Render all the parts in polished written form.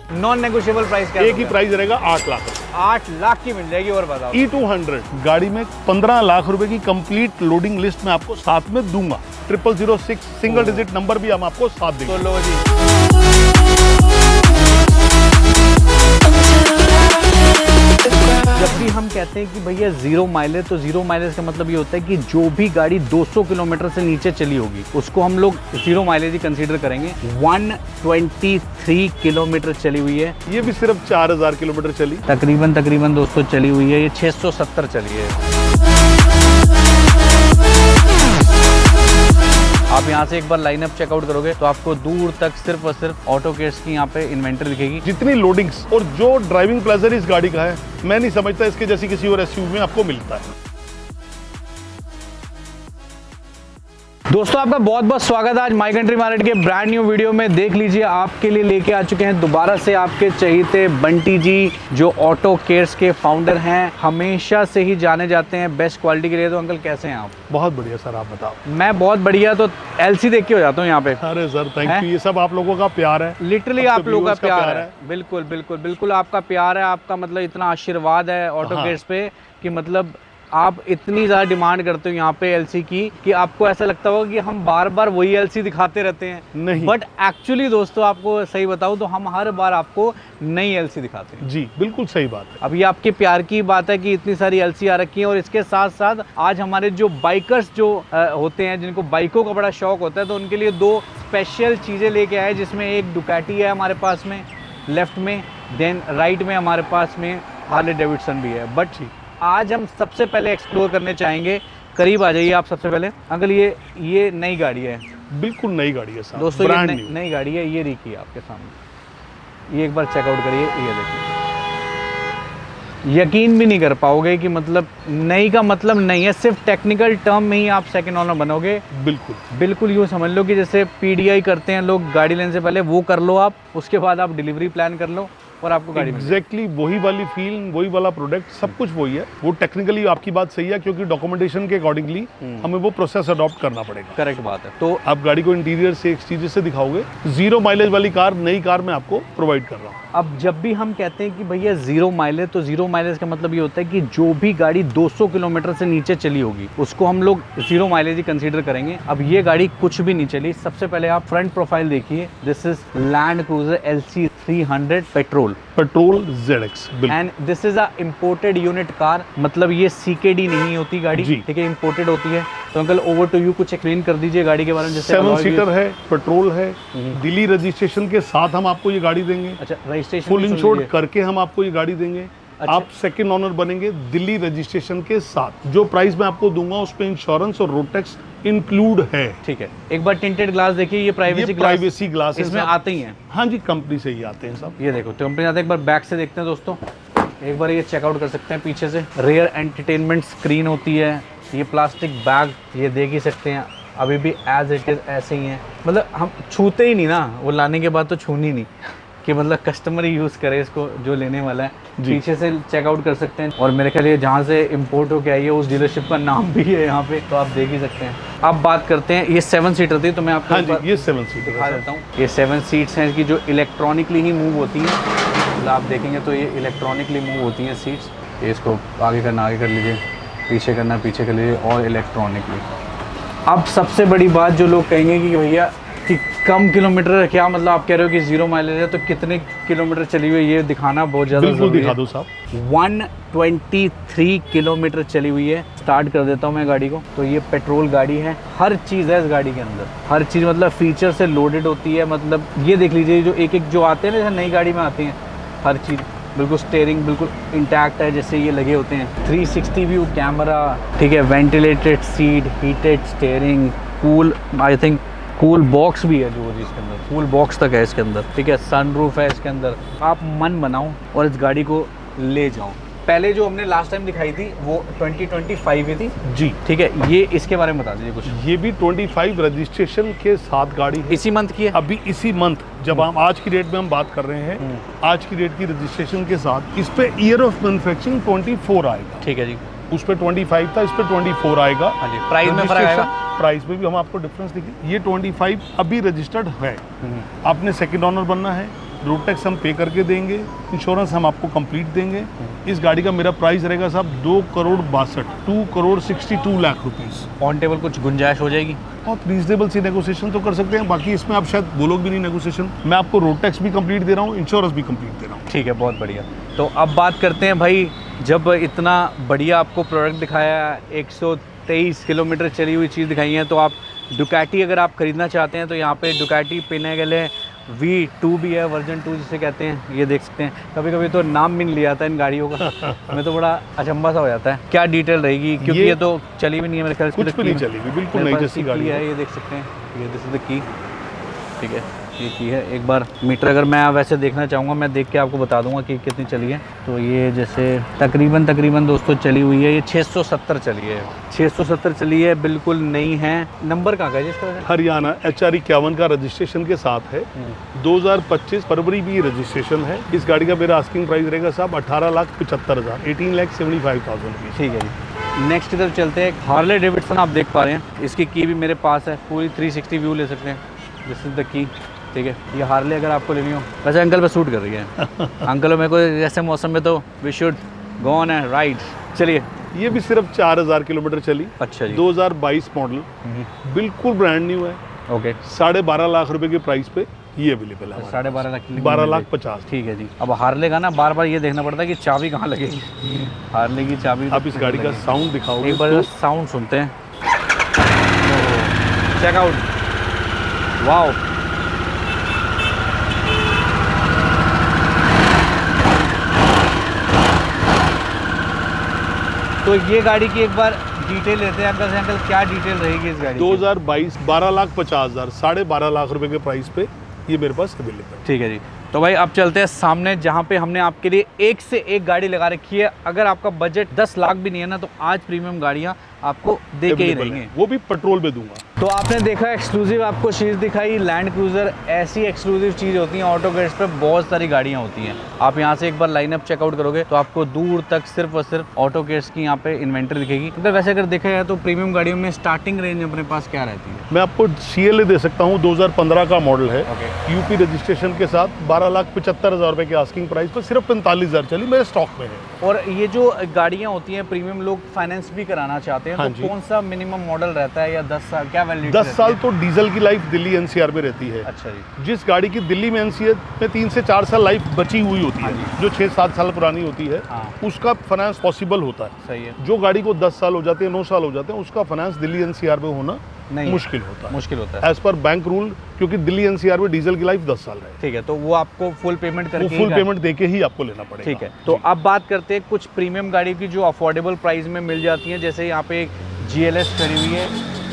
Non negotiable price क्या एक ही price रहेगा 8 लाख। 8 लाख की मिल जाएगी। और बताओ E200 गाड़ी में 15 लाख रुपए की कंप्लीट लोडिंग लिस्ट में आपको साथ में दूंगा। 0006 सिंगल डिजिट नंबर भी हम आपको साथ देंगे। तो लो जी, जब भी हम कहते हैं कि भैया जीरो माइलेज, तो जीरो माइलेज का मतलब ये होता है कि जो भी गाड़ी 200 किलोमीटर से नीचे चली होगी उसको हम लोग जीरो माइलेज ही कंसीडर करेंगे। 123 किलोमीटर चली हुई है, ये भी सिर्फ 4000 किलोमीटर चली तकरीबन दोस्तों चली हुई है। ये 670 चली है। आप यहाँ से एक बार लाइनअप चेकआउट करोगे तो आपको दूर तक सिर्फ और सिर्फ ऑटो केयर्स की यहाँ पे इन्वेंटरी दिखेगी। जितनी लोडिंग्स और जो ड्राइविंग प्लेजर इस गाड़ी का है, मैं नहीं समझता इसके जैसी किसी और एसयूवी में आपको मिलता है। दोस्तों आपका बहुत बहुत स्वागत है आज माई कंट्री मार्केट के ब्रांड न्यू वीडियो में। देख लीजिए आपके लिए लेके आ चुके हैं दोबारा से आपके चहीते बंटी जी, जो ऑटो केयर्स के फाउंडर हैं, हमेशा से ही जाने जाते हैं बेस्ट क्वालिटी के लिए। तो अंकल कैसे हैं आप? बहुत बढ़िया सर, आप बताओ। मैं बहुत बढ़िया। तो एलसी देख के हो जाता हूँ यहाँ पे। अरे सर थैंक यू, ये सब आप लोगों का प्यार है। लिटरली आप लोगों का प्यार है। बिल्कुल बिल्कुल बिल्कुल आपका प्यार है। आपका मतलब इतना आशीर्वाद है ऑटो केयर्स पे कि मतलब आप इतनी ज़्यादा डिमांड करते हो यहाँ पे एलसी की कि आपको ऐसा लगता होगा कि हम बार बार वही एलसी दिखाते रहते हैं। नहीं, बट एक्चुअली दोस्तों आपको सही बताऊँ तो हम हर बार आपको नई एलसी दिखाते हैं। जी बिल्कुल सही बात है। अब ये आपके प्यार की बात है कि इतनी सारी एलसी आ रखी है। और इसके साथ साथ आज हमारे जो बाइकर्स जो होते हैं, जिनको बाइकों का बड़ा शौक होता है, तो उनके लिए दो स्पेशल चीज़ें लेके आए, जिसमें एक डुकाटी है हमारे पास में लेफ्ट में, देन राइट में हमारे पास में हार्ले डेविडसन भी है। बट आज हम सबसे पहले एक्सप्लोर करने चाहेंगे, करीब आ जाइए आप सबसे पहले अंकल। ये नई गाड़ी है, बिल्कुल नई गाड़ी है सर दोस्तों। ब्रांड ये नई गाड़ी है, ये रखी है आपके सामने। ये एक बार चेकआउट करिए, ये देखिए। यकीन भी नहीं कर पाओगे कि मतलब नई का मतलब नहीं है, सिर्फ टेक्निकल टर्म में ही आप सेकंड ओनर बनोगे। बिल्कुल यूँ समझ लो कि जैसे पीडीआई करते हैं लोग गाड़ी लेने से पहले, वो कर लो आप। उसके बाद आप डिलीवरी प्लान कर लो और आपको गाड़ी एग्जैक्टली वही वाली फील, वही वाला प्रोडक्ट, सब कुछ वही है। वो टेक्निकली आपकी बात सही है, क्योंकि डॉक्यूमेंटेशन के अकॉर्डिंगली हमें वो प्रोसेस अडॉप्ट करना पड़ेगा। करेक्ट बात है। तो आप गाड़ी को इंटीरियर से एक्सटीरियर से दिखाओगे। जीरो माइलेज वाली कार, नई कार मैं आपको प्रोवाइड कर रहा हूँ। अब जब भी हम कहते हैं कि भैया जीरो माइलेज, तो जीरो माइलेज का मतलब ये होता है कि जो भी गाड़ी 200 किलोमीटर से नीचे चली होगी उसको हम लोग जीरो माइलेज ही कंसीडर करेंगे। अब ये गाड़ी कुछ भी नहीं चली। सबसे पहले आप फ्रंट प्रोफाइल देखिए। This is land cruiser LC 300 petrol ZX, and this is a imported unit car. मतलब ये CKD नहीं होती गाड़ी, ठीक है, इम्पोर्टेड होती है। तो अंकल ओवर टू यू, कुछ एक्सप्लेन कर दीजिए गाड़ी के बारे में। जैसे 7 सीटर है, पेट्रोल है, दिल्ली रजिस्ट्रेशन के साथ हम आपको ये गाड़ी देंगे। अच्छा, रजिस्ट्रेशन फुल इंश्योर्ड करके हम आपको ये गाड़ी देंगे। अच्छा। आप सेकंड ओनर बनेंगे दिल्ली रजिस्ट्रेशन के साथ। जो प्राइस मैं आपको दूंगा उस पे इंश्योरेंस और रोड टैक्स इंक्लूड है। ठीक है, एक बार टिंटेड ग्लास देखिए। ये प्राइवेसी ग्लास इसमें आते ही हैं। हाँ जी, कंपनी से ही आते हैं सब। ये देखो कंपनी आते हैं। एक बार बैक से देखते हैं दोस्तों, एक बार ये चेकआउट कर सकते हैं पीछे से। रेयर एंटरटेनमेंट स्क्रीन होती है। ये प्लास्टिक बैग ये देख ही सकते हैं, अभी भी एज इट इज ऐसे ही है। मतलब हम छूते ही नहीं ना, वो लाने के बाद तो छूनी नहीं कि मतलब कस्टमर ही यूज़ करे इसको जो लेने वाला है। पीछे से चेकआउट कर सकते हैं। और मेरे ख्याल ये जहाँ से इंपोर्ट होके आई है उस डीलरशिप का नाम भी है यहाँ पे, तो आप देख ही सकते हैं। अब बात करते हैं, ये 7 सीटर थी, तो मैं आपको हाँ जी, ये 7 सीटर दिखा देता हूँ। ये 7 सीट्स हैं कि जो इलेक्ट्रॉनिकली ही मूव होती हैं। मतलब आप देखेंगे तो ये इलेक्ट्रॉनिकली मूव होती हैं सीट्स। ये इसको आगे करना आगे कर लीजिए, पीछे करना पीछे कर लीजिए, और इलेक्ट्रॉनिकली। अब सबसे बड़ी बात जो लोग कहेंगे कि भैया कि कम किलोमीटर है, क्या मतलब आप कह रहे हो कि जीरो माइलेज है, तो कितने किलोमीटर चली हुई है ये दिखाना बहुत ज़्यादा बिल्कुल दिखा दो साहब। 123 किलोमीटर चली हुई है। स्टार्ट कर देता हूँ मैं गाड़ी को। तो ये पेट्रोल गाड़ी है, हर चीज़ है इस गाड़ी के अंदर, हर चीज़ मतलब फीचर से लोडेड होती है। मतलब ये देख लीजिए, जो एक जो आते हैं ना, जैसे नई गाड़ी में आते हैं, हर चीज़ बिल्कुल। स्टेयरिंग बिल्कुल इंटैक्ट है, जैसे ये लगे होते हैं। 360 व्यू कैमरा, ठीक है, ventilated seat, heated steering, cool, I think cool box भी है जो इसके अंदर, कूल बॉक्स तक है इसके अंदर, ठीक है। सनरूफ है इसके अंदर। आप मन बनाओ और इस गाड़ी को ले जाओ। पहले जो हमने लास्ट टाइम दिखाई थी वो 2025 में थी जी, ठीक है। ये इसके बारे में बता दीजिए कुछ। ये भी 25 रजिस्ट्रेशन के साथ गाड़ी है। इसी मंथ की है, अभी इसी मंथ, जब हम आज की डेट में हम बात कर रहे हैं, आज की डेट की रजिस्ट्रेशन के साथ इस पे ईयर ऑफ मैन्युफैक्चरिंग 24 आएगा। ठीक है जी। उस पे 25 था, इस पे 24 आएगा। हाँ जी, प्राइस में फर्क आएगा। प्राइस में भी हम आपको डिफरेंस दिखे। ये 25 अभी रजिस्टर्ड है। आपने सेकंड ओनर बनना है, रोड टैक्स हम पे करके देंगे, इंश्योरेंस हम आपको कंप्लीट देंगे। इस गाड़ी का मेरा प्राइस रहेगा साहब 2,62 लाख रुपीस। ऑन टेबल कुछ गुंजाइश हो जाएगी? बहुत रीजनेबल सी नेगोशिएशन तो कर सकते हैं, बाकी इसमें आप शायद बोलोगे भी नहीं नेगोशिएशन। मैं आपको रोड टैक्स भी कंप्लीट दे रहा हूँ, इंश्योरेंस भी कंप्लीट दे रहा हूँ। ठीक है, बहुत बढ़िया। तो अब बात करते हैं भाई, जब इतना बढ़िया आपको प्रोडक्ट दिखाया, 123 किलोमीटर चली हुई चीज़ दिखाई है, तो आप डुकाटी अगर आप ख़रीदना चाहते हैं तो यहाँ पे डुकाटी पिनेगले V2 भी है, वर्जन 2 जिसे कहते हैं, ये देख सकते हैं। कभी कभी तो नाम भी नहीं लिया जाता इन गाड़ियों का, हमें तो बड़ा अचंभा सा हो जाता है। क्या डिटेल रहेगी, क्योंकि ये तो चली भी नहीं है मेरे ख्याल से। कुछ भी नहीं चली, बिल्कुल नहीं जैसी गाड़ी है। ये देख सकते हैं, ये दिस इज द की। ठीक है, ये की है। एक बार मीटर अगर मैं वैसे देखना चाहूँगा, मैं देख के आपको बता दूंगा कि कितनी चली है। तो ये जैसे तकरीबन दोस्तों चली हुई है, ये 670 चली है। 670 चली है, बिल्कुल नई है। नंबर कहाँ का है जिसका? हरियाणा HR 51 का रजिस्ट्रेशन के साथ है। 2025 फरवरी भी रजिस्ट्रेशन है। इस गाड़ी का मेरा आस्किंग प्राइस रहेगा साहब 18,75,000, 18,75,000 रुपीज़। ठीक है जी। नेक्स्ट इधर चलते हैं। हार्ले डेविडसन आप देख पा रहे हैं, इसकी की भी मेरे पास है, पूरी 360 व्यू ले सकते हैं। This is the key. ठीक है, ये हार्ले अगर आपको लेनी हो, वैसे अंकल पे सूट कर रही है। अंकल मेरे को ऐसे मौसम में तो we should go on a ride. चलिए, ये भी सिर्फ 4,000 किलोमीटर चली। अच्छा जी। 2022 मॉडल, बिल्कुल ब्रांड न्यू है। ओके, 12.5 लाख रुपए के प्राइस पे ये अवेलेबल है। 12.5 लाख की 12,50,000। ठीक है जी। अब हार्ले का ना बार बार ये देखना पड़ता है कि चाबी कहाँ लगेगी। हार्ले की चाबी। आप इस गाड़ी का साउंड दिखाओगे? एक बार साउंड सुनते हैं। Check out, wow. तो ये गाड़ी की एक बार डिटेल लेते हैं अंकल से। अंकल क्या डिटेल रहेगी इस गाड़ी 2022 12,50,000, 12.5 लाख रुपए के प्राइस पे ये मेरे पास अवेलेबल है। ठीक है जी। तो भाई अब चलते हैं सामने, जहाँ पे हमने आपके लिए एक से एक गाड़ी लगा रखी है। अगर आपका बजट 10 लाख भी नहीं है ना, तो आज प्रीमियम गाड़ियाँ आपको दे के ही रहेंगे, वो भी पेट्रोल पे दूंगा। तो आपने देखा एक्सक्लूसिव आपको चीज़ दिखाई, लैंड क्रूजर। ऐसी एक्सक्लूसिव चीज़ होती है ऑटो गेट्स पे, बहुत सारी गाड़ियाँ होती हैं। आप यहाँ से एक बार लाइनअप चेकआउट करोगे तो आपको दूर तक सिर्फ और सिर्फ ऑटो गेट्स की यहाँ पे इन्वेंटरी दिखेगी। तो वैसे अगर देखा जाए तो प्रीमियम गाड़ियों में स्टार्टिंग रेंज अपने पास क्या रहती है? मैं आपको CLA दे सकता हूँ, 2015 का मॉडल है। ओके। UP रजिस्ट्रेशन के साथ 12,75,000 रुपए के आस्किंग प्राइस पर सिर्फ 45,000 चली, मेरे स्टॉक में है। और ये जो गाड़ियाँ होती हैं प्रीमियम, लोग फाइनेंस भी कराना चाहते हैं, हाँ तो कौन सा मिनिमम मॉडल रहता है, या 10 साल क्या वैलिडिटी? 10 साल तो डीजल की लाइफ दिल्ली NCR में रहती है। अच्छा जी। जिस गाड़ी की दिल्ली में NCR में 3 से 4 साल लाइफ बची हुई होती है, जो 6-7 साल पुरानी होती है, उसका फाइनेंस पॉसिबल होता है। सही है। जो गाड़ी को 10 साल हो जाते हैं, 9 साल हो जाते हैं, उसका फाइनेंस दिल्ली NCR में होना नहीं, मुश्किल होता है एज पर बैंक रूल, क्योंकि दिल्ली NCR में डीजल की लाइफ 10 साल है। ठीक है, तो वो आपको फुल पेमेंट करके, फुल पेमेंट देके ही आपको लेना पड़ेगा। ठीक है। तो अब बात करते हैं कुछ प्रीमियम गाड़ी की जो अफोर्डेबल प्राइस में मिल जाती हैं। जैसे यहाँ पे एक GLS खड़ी हुई है,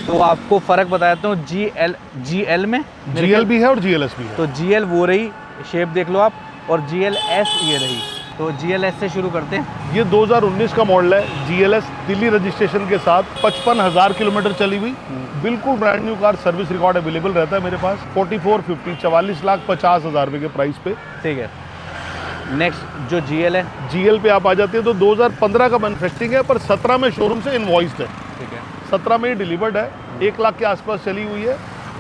तो आपको फ़र्क बताता हूँ। GL में GL भी है और GLS भी है। तो GL वो रही, शेप देख लो आप, और GLS ये रही। तो GLS से शुरू करते हैं। ये 2019 का मॉडल है, GLS दिल्ली रजिस्ट्रेशन के साथ 55,000 किलोमीटर चली हुई, बिल्कुल brand new car. Service record available रहता है मेरे पास। 4450, 44,50,000 रुपए के प्राइस पे। ठीक है। नेक्स्ट जो GL है, GL पे आप आ जाते हैं तो 2015 का मैन्युफैक्चरिंग है, पर 17 में शोरूम से इनवॉइस्ड है। ठीक है। 17 में ही डिलीवर्ड है, 1 लाख के आसपास चली हुई है।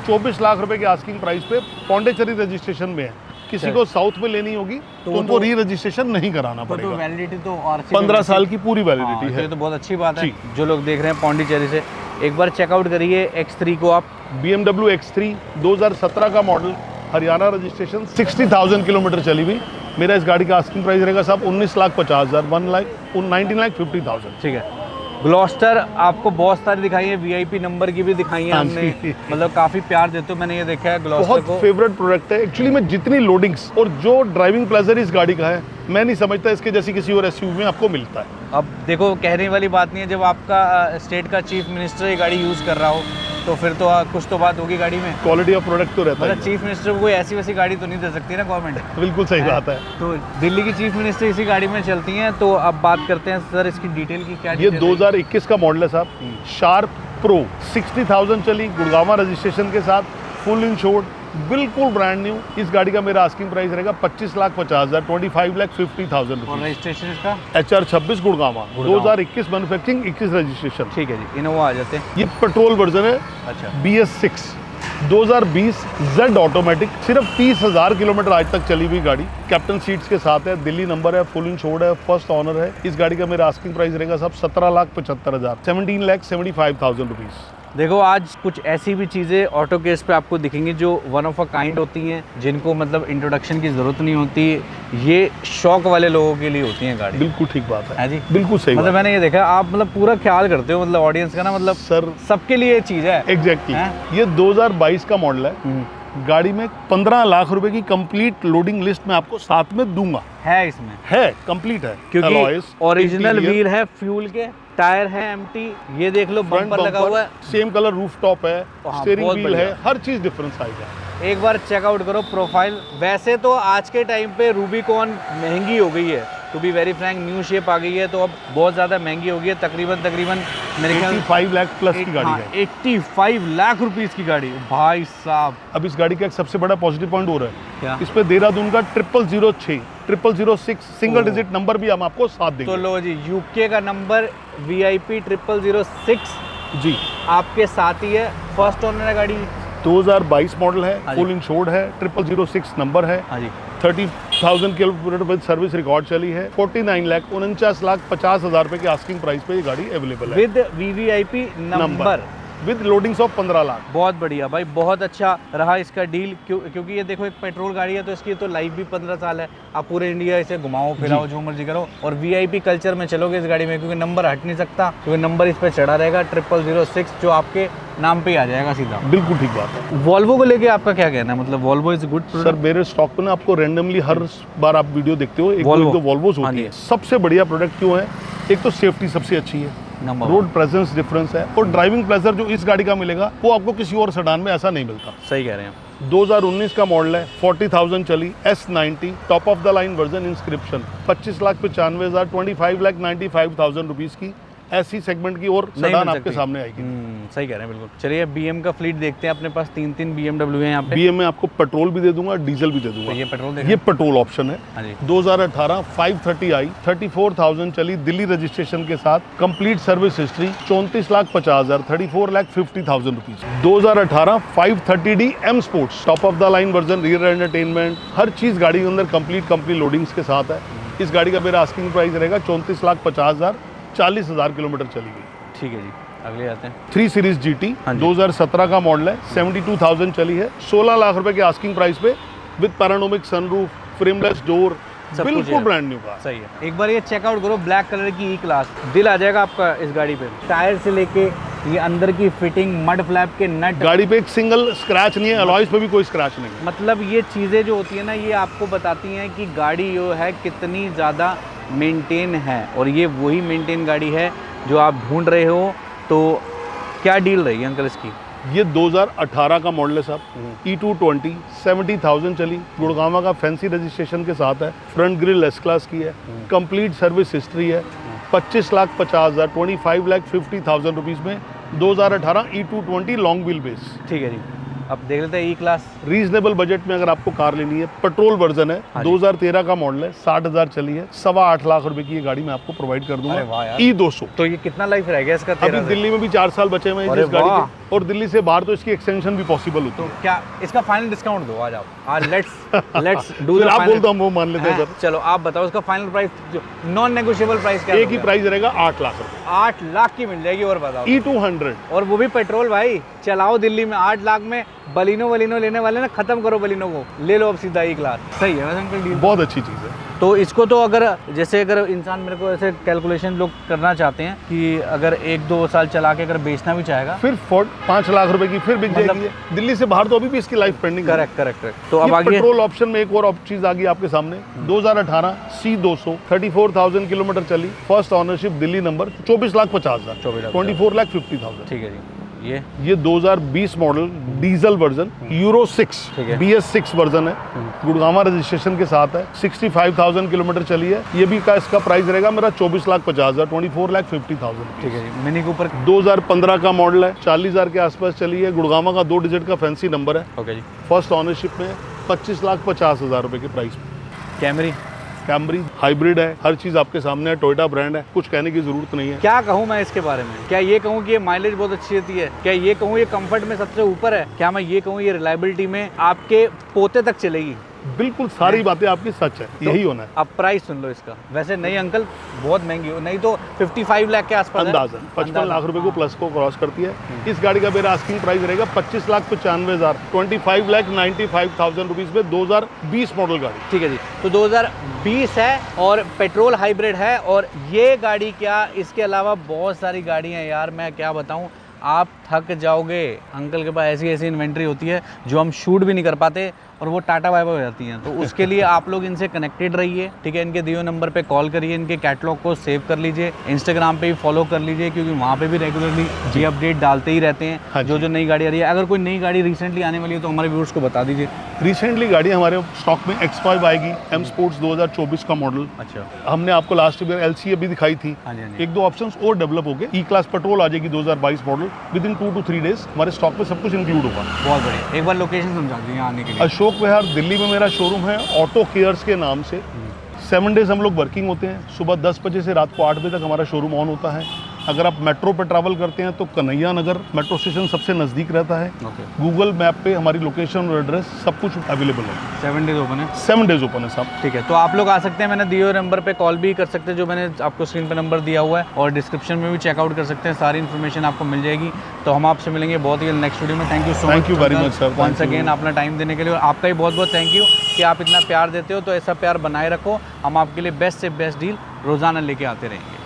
24 लाख रुपए के आस्किंग प्राइस पे पौंडीचेरी रजिस्ट्रेशन में है। किसी को साउथ में लेनी होगी तो उनको री रजिस्ट्रेशन नहीं कराना पड़ेगा। तो वैलिडिटी तो 15 साल की पूरी वैलिडिटी है। ये तो बहुत अच्छी बात है। जो लोग देख रहे हैं पौंडीचेरी से, एक बार चेकआउट करिए X3 को आप। BMW X3 2017 का मॉडल, हरियाणा रजिस्ट्रेशन, 60,000 किलोमीटर चली हुई। मेरा इस गाड़ी का आस्किंग प्राइस रहेगा साहब 19,50,000, 19,50,000। ठीक है। ग्लॉस्टर आपको बहुत सारी दिखाई है, VIP नंबर की भी दिखाई है हमने, मतलब काफ़ी प्यार देते हो, मैंने ये देखा है ग्लॉस्टर को। बहुत फेवरेट प्रोडक्ट है एक्चुअली में। जितनी लोडिंग्स और जो ड्राइविंग प्लेजर इस गाड़ी का है, मैं नहीं समझता इसके जैसी किसी और SUV में आपको मिलता है। अब देखो, कहने वाली बात नहीं है, जब आपका स्टेट का चीफ मिनिस्टर ये गाड़ी यूज़ कर रहा हो तो फिर तो कुछ तो बात होगी गाड़ी में। क्वालिटी ऑफ प्रोडक्ट तो रहता है। चीफ मिनिस्टर को कोई ऐसी वैसी गाड़ी तो नहीं दे सकती ना गवर्नमेंट। बिल्कुल सही बात है। तो दिल्ली की चीफ मिनिस्टर इसी गाड़ी में चलती हैं। तो अब बात करते हैं सर इसकी डिटेल की। क्या ये 2021 का मॉडल है साहब, शार्प प्रो, 60,000 चली, गुड़गांव रजिस्ट्रेशन के साथ, फुल इंश्योर्ड, बिल्कुल ब्रांड न्यू। इस गाड़ी का मेरा आस्किंग प्राइस रहेगा 25,50,000, 25,50,000 और रजिस्ट्रेशन इसका HR 26 गुड़गांव, 2021 मैन्युफैक्चरिंग, 21 रजिस्ट्रेशन। ठीक है जी। इनोवा आ जाते हैं। ये पेट्रोल वर्जन है। अच्छा। BS6 2020 Z ऑटोमेटिक, सिर्फ 30,000 किलोमीटर आज तक चली हुई गाड़ी, कैप्टन सीट्स के साथ है, दिल्ली नंबर है, फुल इंश्योर्ड है, फर्स्ट ऑनर है। इस गाड़ी का मेरा आस्किंग प्राइस रहेगा सब 17,75,000, 17,75,000 रुपीज़। देखो आज कुछ ऐसी भी चीज़ें ऑटो केस पे आपको दिखेंगी जो वन ऑफ अ काइंड होती हैं, जिनको मतलब इंट्रोडक्शन की ज़रूरत नहीं होती। ये शौक वाले लोगों के लिए होती हैं गाड़ी। बिल्कुल ठीक बात है जी, बिल्कुल सही मतलब मैंने ये देखा, आप मतलब पूरा ख्याल करते हो मतलब ऑडियंस का ना, मतलब सर सबके लिए ये चीज़ है। एग्जैक्टली। ये 2022 का मॉडल है। गाड़ी में 15 लाख रुपए की कंप्लीट लोडिंग लिस्ट में आपको साथ में दूंगा। है इसमें, है कंप्लीट है, क्योंकि ओरिजिनल व्हील है, फ्यूल के टायर है एम्प्टी, ये देख लो बम्पर लगा हुआ है, सेम कलर रूफ टॉप है, हाँ, स्टीयरिंग बहुत व्हील है, बढ़िया। हर चीज डिफरेंस आएगा। एक बार चेकआउट करो प्रोफाइल। वैसे तो आज के टाइम पे रूबिकॉन महंगी हो गई है, to be very frank, new shape आ गई है तो अब बहुत ज़्यादा महंगी हो गई है। तकरीबन मेरे ख्याल 85 लाख प्लस की गाड़ी है। 85 लाख रुपीस की गाड़ी भाई साहब। अब इस गाड़ी का एक सबसे बड़ा पॉजिटिव पॉइंट हो रहा है, क्या? इस पे देहरादून का 0006 0006 सिंगल डिजिट नंबर भी हम आपको साथ देंगे। तो लो जी, यूके का नंबर VIP 0006 जी आपके साथ ही है। फर्स्ट ओनर है गाड़ी। 2022 मॉडल है, हाँ जी। फुल इंश्योर्ड है, 0006 नंबर है, हाँ जी, 30,000 किलोमीटर विद सर्विस रिकॉर्ड चली है। 49,49,50,000 रुपए की आस्किंग प्राइस पे ये गाड़ी अवेलेबल है with VVIP number, with loadings of 15 lakh. बहुत बढ़िया भाई, बहुत अच्छा रहा इसका डील। क्योंकि ये देखो एक पेट्रोल गाड़ी है तो इसकी तो लाइफ भी 15 साल है। आप पूरे इंडिया इसे घुमाओ फिराओ जो मर्जी करो, और VIP कल्चर में चलोगे इस गाड़ी में, क्योंकि नंबर हट नहीं सकता, क्योंकि नंबर इस पर चढ़ा रहेगा 0006 जो आपके नाम पे ही आ जाएगा सीधा। बिल्कुल ठीक बात है। वॉल्वो को लेके आपका क्या कहना है? मतलब वॉल्वो इज गुड सर मेरे स्टॉक पे ना आपको रैंडमली हर बार आप वीडियो देखते हो एक Volvo। दो वॉल्वोज हाँ होती जी। है। सबसे बढ़िया प्रोडक्ट क्यों है? एक तो सेफ्टी सबसे अच्छी है, नंबर रोड प्रेजेंस डिफरेंस है, और ड्राइविंग प्लेजर जो इस गाड़ी का मिलेगा वो आपको किसी और सेडान में ऐसा नहीं मिलता। सही कह रहे हैं। 2019 का मॉडल है, 40,000 चली, S90 top of the line version, inscription 25,95,000, 25,95,000 rupees की ऐसी सेगमेंट की और नहीं सेडान मिल आपके सकती। सामने आएगी। सही कह रहे हैं बिल्कुल। चलिए BM का फ्लीट देखते हैं। अपने पास 3 BMW है यहाँ पे। BM में आपको पेट्रोल भी दे दूंगा, डीजल भी दे दूंगा। तो ये पेट्रोल ये पेट्रोल ऑप्शन है। हाँ जी, 2018 530i, 34,000 चली, दिल्ली रजिस्ट्रेशन के साथ, complete service history, 34,50,000, 34,50,000 rupees. 2018 530d M sports top of the line version, rear entertainment, हर चीज गाड़ी के अंदर कंप्लीट लोडिंग्स के साथ है। इस गाड़ी का मेरा आस्किंग प्राइस रहेगा 34,50,000, 40,000 किलोमीटर चली गई। ठीक है जी, अगले आते हैं। 3 सीरीज GT हाँ जी। 2017 का मॉडल है, 72,000 चली है, 16 लाख रुपए के आस्किंग प्राइस पे, with panoramic sunroof, frameless door, सब कुछ बिल्कुल है। Brand new car. सही है। एक बार ये चेकआउट करो, ब्लैक कलर की E क्लास, दिल आ जाएगा आपका इस गाड़ी पे। टायर से लेके ये अंदर की फिटिंग, मड फ्लैप के नट, गाड़ी पे एक सिंगल स्क्रैच नहीं है, अलॉयज पे भी कोई स्क्रैच नहीं है। मतलब ये चीज़ें जो होती है ना, ये आपको बताती हैं कि गाड़ी जो है कितनी ज़्यादा मेंटेन है, और ये वही मेंटेन गाड़ी है जो आप ढूंढ रहे हो। तो क्या डील रही है अंकल इसकी? ये 2018 का मॉडल है साहब, E220, 70,000 चली, गुड़गांव का फैंसी रजिस्ट्रेशन के साथ है, फ्रंट ग्रिल S क्लास की है, कंप्लीट सर्विस हिस्ट्री है, 25,50,000, 25,50,000 रुपीज में 2018 E220 लॉन्ग व्हील बेस। ठीक है जी, अब देख लेते हैं E क्लास। रीजनेबल बजट में अगर आपको कार लेनी है, पेट्रोल वर्जन है, हाँ जी। 2013 का मॉडल है, 60,000 चली है, 8.25 लाख रुपए की ये गाड़ी मैं आपको प्रोवाइड कर अरे वाह दूंगा। यार। E200। तो ये कितना लाइफ रह गया इसका? अभी 13 से? दिल्ली में भी 4 साल बचे हुए हैं अरे इस गाड़ी वाह। के, और दिल्ली से बाहर तो इसकी एक्सटेंशन भी पॉसिबल होती तो है। क्या इसका फाइनल डिस्काउंट दो, आ जाओ। लेट्स डू फिर आप बोल दो, हम वो मान लेते हैं सर। चलो आप बताओ इसका फाइनल प्राइस, जो नॉन नेगोशिएबल प्राइस क्या एक ही होगा? प्राइस रहेगा 8 लाख रुपए। 8 लाख की मिल जाएगी, और बताओ। E200 और वो भी पेट्रोल भाई, चलाओ दिल्ली में 8 लाख में। बलिनो लेने वाले ना, खत्म करो बलिनो को, ले लो अब सीधा E क्लास। सही है वैसे अंकल डील। बहुत अच्छी चीज़ है। तो इसको तो अगर जैसे अगर इंसान मेरे को ऐसे कैलकुलेशन लोग करना चाहते हैं कि अगर 1-2 साल चला के अगर बेचना भी चाहेगा, फिर 5 लाख रुपए की फिर बिक मतलब- जाएगी ये। दिल्ली से बाहर तो अभी भी इसकी लाइफ पेंडिंग है। करेक्ट। तो अब आगे पेट्रोल ऑप्शन में एक और चीज आ गई आपके सामने, 2018 C200, 34,000 किलोमीटर चली, फर्स्ट ऑनरशिप, दिल्ली नंबर, 24,50,000, 24,50,000। ठीक है जी। ये 2020 मॉडल डीजल वर्जन, यूरो 6 ठीक है। BS6 वर्जन है, गुड़गांव रजिस्ट्रेशन के साथ है, 65,000 किलोमीटर चली है। ये भी का इसका प्राइस रहेगा मेरा 24,50,000, 24,50,000। ठीक है जी। Mini Cooper. 2015 का मॉडल है, 40,000 के आसपास चली है, गुड़गांव का 2 डिजिट का फैंसी नंबर है, ओके जी। फर्स्ट ऑनरशिप में, 25,50,000 रुपए के प्राइस में। कैमरी। कैमरी हाइब्रिड है, हर चीज़ आपके सामने है, टोयोटा ब्रांड है, कुछ कहने की ज़रूरत नहीं है। क्या कहूँ मैं इसके बारे में? क्या ये कहूँ कि ये माइलेज बहुत अच्छी देती है? क्या ये कहूँ ये कंफर्ट में सबसे ऊपर है? क्या मैं ये कहूँ ये रिलायबिलिटी में आपके पोते तक चलेगी? बिल्कुल सारी बातें आपकी सच है, यही होना है। अब प्राइस सुन लो इसका। वैसे नहीं अंकल, बहुत महंगी हो, नहीं तो 55 लाख के आसपास है। अंदाजन 55 लाख रुपए को प्लस को क्रॉस करती है। इस गाड़ी का मेरा आस्किंग प्राइस रहेगा 25,95,000, 25,95,000 रुपीज में 2020 मॉडल गाड़ी। ठीक है जी, तो 2020 है और पेट्रोल हाइब्रिड है। और ये गाड़ी क्या, इसके अलावा बहुत सारी गाड़ियाँ हैं यार, मैं क्या बताऊँ, आप थक जाओगे। अंकल के पास ऐसी ऐसी इन्वेंट्री होती है जो हम शूट भी नहीं कर पाते और वो टाटा बाय बाय हो जाती हैं। तो उसके लिए आप लोग इनसे कनेक्टेड रहिए, ठीक है। इनके दिए हुए नंबर पे कॉल करिए, इनके कैटलॉग को सेव कर लीजिए, इंस्टाग्राम पे भी फॉलो कर लीजिए, क्योंकि वहाँ पे भी रेगुलरली ये अपडेट डालते ही रहते हैं। हाँ जो नई गाड़ी आ रही है, अगर कोई नई गाड़ी रिसेंटली आने वाली है तो हमारे व्यूअर्स को बता दीजिए। रिसेंटली गाड़ी हमारे स्टॉक में X5 आएगी, M स्पोर्ट्स 2024 का मॉडल। अच्छा, हमने आपको लास्ट ईयर LC अभी दिखाई थी। हाँ जी, हाँ जी। एक दो ऑप्शंस और डेवलप हो गए। ई क्लास पेट्रोल आ जाएगी 2022 model, with in 2 to 3 days हमारे स्टॉक में सब कुछ इंक्लूड होगा। बहुत बढ़िया। एक बार लोकेशन समझा दीजिए यहाँ आने के लिए। अशोक विहार दिल्ली में मेरा शोरूम है, ऑटो केयर्स के नाम से। 7 डेज हम लोग वर्किंग होते हैं। सुबह 10 बजे से रात को 8 बजे तक हमारा शोरूम ऑन होता है। अगर आप मेट्रो पे ट्रैवल करते हैं तो कन्हैया नगर मेट्रो स्टेशन सबसे नज़दीक रहता है। गूगल मैप पे हमारी लोकेशन और एड्रेस सब कुछ अवेलेबल है। 7 डेज ओपन है? 7 डेज ओपन है साहब। ठीक है, तो आप लोग आ सकते हैं, मैंने दिए हुए नंबर पे कॉल भी कर सकते हैं, जो मैंने आपको स्क्रीन पे नंबर दिया हुआ है, और डिस्क्रिप्शन में भी चेकआउट कर सकते हैं, सारी इन्फॉर्मेशन आपको मिल जाएगी। तो हम आपसे मिलेंगे बहुत ही नेक्स्ट वीडियो में। Thank you so much. Thank you very much sir, once again अपना टाइम देने के लिए, और आपका भी बहुत बहुत थैंक यू कि आप इतना प्यार देते हो। तो ऐसा प्यार बनाए रखो, हम आपके लिए बेस्ट से बेस्ट डील रोज़ाना लेके आते रहेंगे।